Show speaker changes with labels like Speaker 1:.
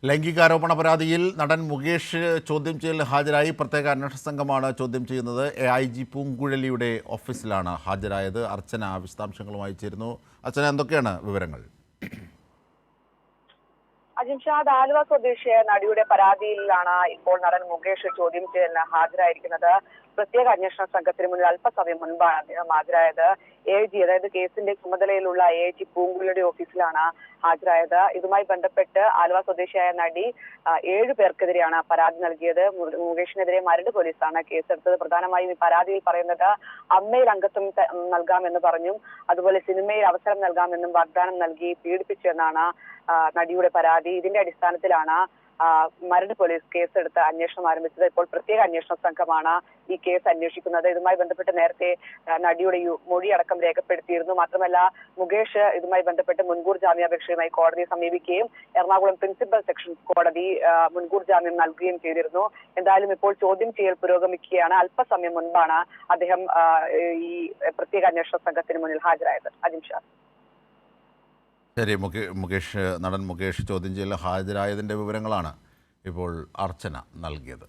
Speaker 1: ലൈംഗികാരോപണ പരാതിയിൽ നടൻ മുകേഷ് ചോദ്യം ചെയ്യലിന് ഹാജരായി. പ്രത്യേക അന്വേഷണ സംഘമാണ് ചോദ്യം ചെയ്യുന്നത്. AIG പൂങ്കുഴലിയുടെ ഓഫീസിലാണ് ഹാജരായത്. അർച്ചന വിശദാംശങ്ങളുമായി ചേരുന്നു. അർച്ചന, എന്തൊക്കെയാണ് വിവരങ്ങൾ?
Speaker 2: അജിംഷാദ്, ആലുവ സ്വദേശിയായ നടിയുടെ പരാതിയിലാണ് ഇപ്പോൾ നടൻ മുകേഷ് ചോദ്യം ചെയ്യലിന് ഹാജരായിരിക്കുന്നത്. പ്രത്യേക അന്വേഷണ സംഘത്തിന് മുന്നിൽ അല്പസമയം മുൻപാണ് അദ്ദേഹം ഹാജരായത്. AIG, അതായത് കേസിന്റെ ചുമതലയിലുള്ള AIG പൂങ്കുഴലിയുടെ ഓഫീസിലാണ് ഹാജരായത്. ഇതുമായി ബന്ധപ്പെട്ട് ആലുവ സ്വദേശിയായ നടി 7 പേർക്കെതിരെയാണ് പരാതി നൽകിയത്. മുകേഷിനെതിരെ മരട് പോലീസാണ് കേസെടുത്തത്. പ്രധാനമായും ഈ പരാതിയിൽ പറയുന്നത് അമ്മയിൽ അംഗത്വം നൽകാമെന്ന് പറഞ്ഞും അതുപോലെ സിനിമയിൽ അവസരം നൽകാമെന്നും വാഗ്ദാനം നൽകി പീഡിപ്പിച്ചെന്നാണ് നടിയുടെ പരാതി. ഇതിന്റെ അടിസ്ഥാനത്തിലാണ് മരട് പോലീസ് കേസെടുത്ത് അന്വേഷണം ആരംഭിച്ചത്. ഇപ്പോൾ പ്രത്യേക അന്വേഷണ സംഘമാണ് ഈ കേസ് അന്വേഷിക്കുന്നത്. ഇതുമായി ബന്ധപ്പെട്ട് നേരത്തെ നടിയുടെ മൊഴിയടക്കം രേഖപ്പെടുത്തിയിരുന്നു. മാത്രമല്ല, മുകേഷ് ഇതുമായി ബന്ധപ്പെട്ട് മുൻകൂർ ജാമ്യാപേക്ഷയുമായി കോടതിയെ സമീപിക്കുകയും എറണാകുളം പ്രിൻസിപ്പൽ സെഷൻസ് കോടതി മുൻകൂർ ജാമ്യം നൽകുകയും ചെയ്തിരുന്നു. എന്തായാലും ഇപ്പോൾ ചോദ്യം ചെയ്യൽ പുരോഗമിക്കുകയാണ്. അല്പസമയം മുൻപാണ് അദ്ദേഹം ഈ പ്രത്യേക അന്വേഷണ സംഘത്തിന് മുന്നിൽ ഹാജരായത്. അജിംഷാദ്.
Speaker 1: ശരി, നടൻ മുകേഷ് ചോദ്യം ചെയ്യലിന് ഹാജരായതിൻ്റെ വിവരങ്ങളാണ് ഇപ്പോൾ അർച്ചന നൽകിയത്.